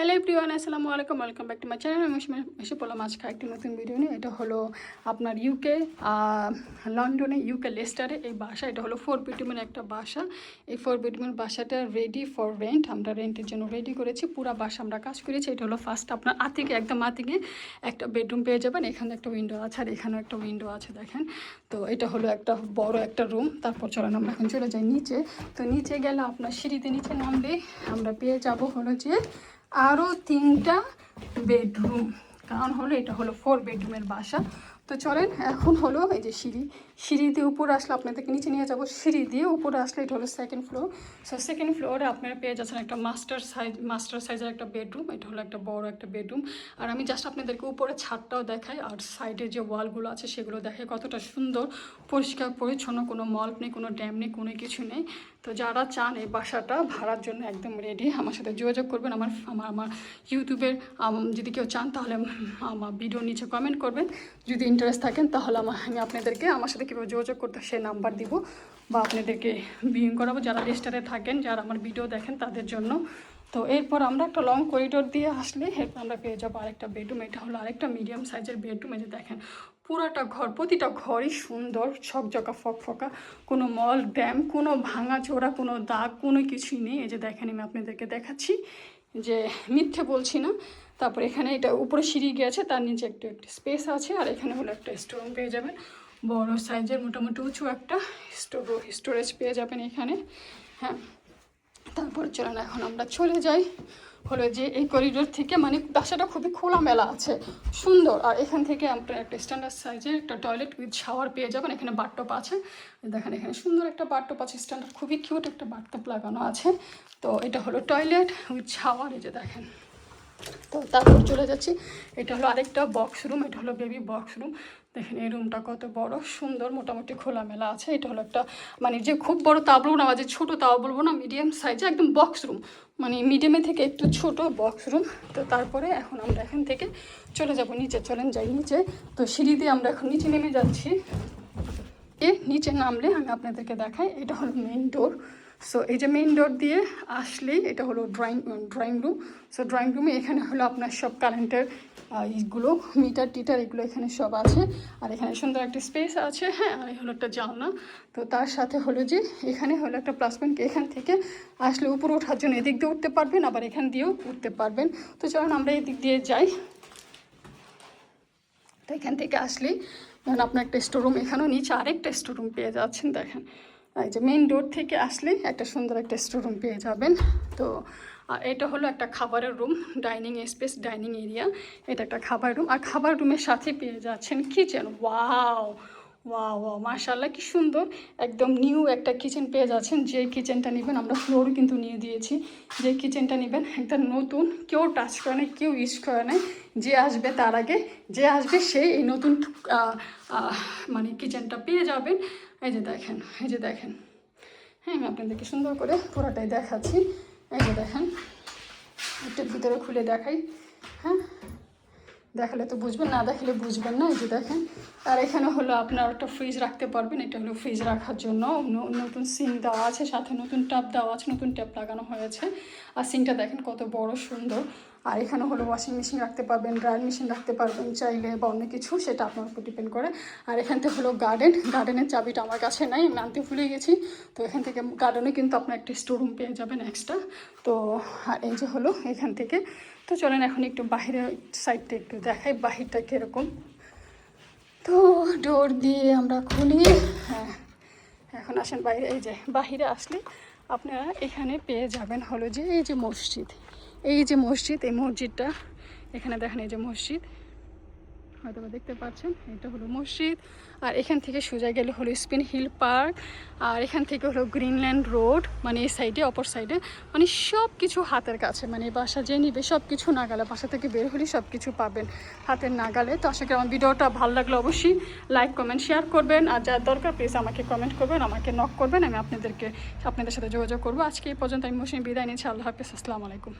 Hello everyone, আসসালামু আলাইকুম, welcome back to my channel. আমি এসে পড়লাম আজকে একটি নতুন ভিডিও নিয়ে। এটা হলো আপনার লন্ডনে লেস্টারে এই বাসা। এটা হলো 4 বেডরুমের একটা বাসা। এই 4 বেডরুমের বাসাটা রেডি ফর রেন্ট। আমরা রেন্টের জন্য রেডি করেছি। পুরো বাসা আমরা কাজ করেছি। এটা হলো ফার্স্ট আপনার একদম আতিকে একটা বেডরুম পেয়ে যাবেন। এখানে একটা উইন্ডো আছে আর এখানেও একটা উইন্ডো আছে, দেখেন। তো এটা হলো একটা বড় একটা রুম। তারপর চলেন আমরা এখন চলে যাই নিচে। তো নিচে গেলে আপনার সিঁড়িতে নিচে নামলে আমরা পেয়ে যাব হলো যে আরও 3টা বেডরুম। কারণ হলো এটা হলো 4 বেডরুমের বাসা। তো চলেন এখন হলো এই যে সিঁড়ি দিয়ে উপরে আসলে আপনাদেরকে নিচে নিয়ে যাবো। সিঁড়ি দিয়ে উপরে আসলে এটা হলো সেকেন্ড ফ্লোর। সো সেকেন্ড ফ্লোরে আপনারা পেয়ে যাচ্ছেন একটা মাস্টার সাইজের একটা বেডরুম। এটা হলো একটা বড় একটা বেডরুম। আর আমি জাস্ট আপনাদেরকে উপরে ছাদটাও দেখাই আর সাইডে যে ওয়ালগুলো আছে সেগুলো দেখাই কতটা সুন্দর, পরিষ্কার পরিচ্ছন্ন, কোনো মল্প নেই, কোনো ড্যাম নেই, কোনো কিছু নেই। তো যারা চান এই বাসাটা ভাড়ার জন্য একদম রেডি, আমার সাথে যোগাযোগ করবেন। আমার ইউটিউবের যদি কেউ চান তাহলে আমার ভিডিও নিচে কমেন্ট করবেন। যদি ইন্টারেস্ট থাকেন তাহলে আমি আপনাদেরকে আমার সাথে কীভাবে যোগাযোগ করতে সে নাম্বার দিব বা আপনাদেরকে বিলিং করাবো, যারা রেস্টারে থাকেন, যারা আমার ভিডিও দেখেন তাদের জন্য। তো এরপর আমরা একটা লং করিডোর দিয়ে আসলে এরপর আমরা পেয়ে যাবো আরেকটা বেডরুম। এটা হলো আরেকটা মিডিয়াম সাইজের বেডরুম। এই যে দেখেন পুরাটা ঘর, প্রতিটা ঘরই সুন্দর, ঝকঝকা ফকফকা, কোনো মল ড্যাম, কোনো ভাঙাচোরা, কোনো দাগ, কোনো কিছুই নেই। এই যে দেখেন আমি আপনাদেরকে দেখাচ্ছি, যে মিথ্যে বলছি না। তারপর এখানে এটা উপরে সিঁড়ি গিয়েছে, তার নিচে একটু স্পেস আছে। আর এখানে হলো একটা স্টোরুম পেয়ে যাবেন, বড় সাইজের, মোটামুটি উঁচু একটা স্টোরেজ পেয়ে যাবেন এখানে। হ্যাঁ, তারপর চলেন এখন আমরা চলে যাই হলো যে এই করিডোর থেকে, মানে বাসাটা খুবই খোলামেলা আছে, সুন্দর। আর এখান থেকে আপনার একটা স্ট্যান্ডার্ড সাইজের একটা টয়লেট উইথ শাওয়ার পেয়ে যাবেন। এখানে বাথটব আছে, দেখেন এখানে সুন্দর একটা বাথটব আছে, স্ট্যান্ডার্ড খুবই কিউট একটা বাথটব লাগানো আছে। তো এটা হলো টয়লেট উইথ শাওয়ার, এই যে দেখেন। তো তারপর চলে যাচ্ছি, এটা হলো আরেকটা বক্স রুম। এটা হলো বেবি বক্স রুম। দেখেন এই রুমটা কত বড় সুন্দর, মোটামুটি খোলামেলা আছে। এটা হলো একটা, মানে যে খুব বড় তাও বলবো না, যে ছোটো তাও বলবো না, মিডিয়াম সাইজে একদম বক্স রুম, মানে মিডিয়ামের থেকে একটু ছোট বক্স রুম। তো তারপরে এখন আমরা এখান থেকে চলে যাব নিচে, চলেন যাই নিচে। তো সিঁড়ি দিয়ে আমরা এখন নিচে নেমে যাচ্ছি। নিচে নামলে আমি আপনাদেরকে দেখাই, এটা হলো মেইন ডোর। সো এই যে মেইন ডোর দিয়ে আসলেই এটা হলো ড্রয়িং রুম। সো ড্রয়িং রুমে এখানে হলো আপনার সব কারেন্টের এইগুলো, মিটার টিটার এগুলো এখানে সব আছে। আর এখানে সুন্দর একটা স্পেস আছে। হ্যাঁ, আর এই হলো একটা জানলা। তো তার সাথে হলো যে এখানে হলো একটা প্লাস পয়েন্ট, এখান থেকে আসলে উপরে ওঠার জন্য এদিক দিয়ে উঠতে পারবেন, আবার এখান দিয়েও উঠতে পারবেন। তো চলুন আমরা এদিক দিয়ে যাই। তো এখান থেকে আসলেই ধরুন আপনার একটা স্টোরুম, এখানেও নিচে আরেকটা স্টোরুম পেয়ে যাচ্ছেন, দেখেন। এই যে মেইন ডোর থেকে আসলে একটা সুন্দর একটা স্টোরুম পেয়ে যাবেন। তো এটা হলো একটা খাবারের room, dining space, dining area. এটা একটা খাবার রুম, আর খাবার রুমের সাথে পেয়ে যাচ্ছেন কিচেন। ওয়াও ওয়াও ওয়াও, মাশাআল্লাহ, কি সুন্দর, একদম নিউ একটা কিচেন পেয়ে যাচ্ছেন। যে কিচেনটা নেবেন, আমরা ফ্লোরও কিন্তু নিয়ে দিয়েছি, যে কিচেনটা নেবেন একদম নতুন, কেউ টাচ করে না, কেউ ইউজ করে না। যে আসবে তার আগে, যে আসবে সেই এই নতুন মানে কিচেনটা পেয়ে যাবেন। এই যে দেখেন, এই যে দেখেন। হ্যাঁ, আমি আপনাদেরকে সুন্দর করে পুরোটাই দেখাচ্ছি। এই যে দেখেন, একটু ভিতরে খুলে দেখাই। হ্যাঁ, দেখালে তো বুঝবেন, না দেখালে বুঝবেন না। এই যে দেখেন। আর এখানে হলো আপনার একটা ফ্রিজ রাখতে পারবেন, এটা হলো ফ্রিজ রাখার জন্য। নতুন সিঙ্ক দেওয়া আছে, সাথে নতুন ট্যাপ দেওয়া আছে, নতুন ট্যাপ লাগানো হয়েছে। আর সিঙ্কটা দেখেন কত বড় সুন্দর। আর এখানে হলো ওয়াশিং মেশিন রাখতে পারবেন, ড্রায়ার মেশিন রাখতে পারবেন চাইলে, বা অন্য কিছু, সেটা আপনার উপর ডিপেন্ড করে। আর এখান থেকে হলো গার্ডেনের চাবিটা আমার কাছে নাই, আমি আনতে ভুলে গেছি। তো এখান থেকে গার্ডেনে কিন্তু আপনার একটা স্টোরুম পেয়ে যাবেন এক্সট্রা। তো আর এই যে হলো এখান থেকে। তো চলেন এখন একটু বাহিরের সাইডটা একটু দেখাই, বাহিরটা কীরকম। তো ডোর দিয়ে আমরা খুলি। হ্যাঁ, এখন আসেন বাইরে। এই যে বাহিরে আসলে আপনারা এখানে পেয়ে যাবেন হলো যে এই যে মসজিদ, এই যে মসজিদ, এই মসজিদটা এখানে দেখেন, এই যে মসজিদ হয়তো দেখতে পাচ্ছেন, এটা হলো মসজিদ। আর এখান থেকে সোজা গেলে হলো স্পিন হিল পার্ক। আর এখান থেকে হলো গ্রিনল্যান্ড রোড, মানে এই সাইডে, অপর সাইডে, মানে সব কিছু হাতের কাছে। মানে বাসা যে নিবে সব কিছু নাগালে, বাসা থেকে বের হলে সব কিছু পাবেন হাতের নাগালে। তো আশা করি আমার ভিডিওটা ভালো লাগলে অবশ্যই লাইক কমেন্ট শেয়ার করবেন। আর যার দরকার প্লিজ আমাকে কমেন্ট করবেন, আমাকে নক করবেন, আমি আপনাদের সাথে যোগাযোগ করবো। আজকে এই পর্যন্ত আমি মৌসুমী বিদায় নিচ্ছি। আল্লাহ হাফিজ, আসসালামু আলাইকুম।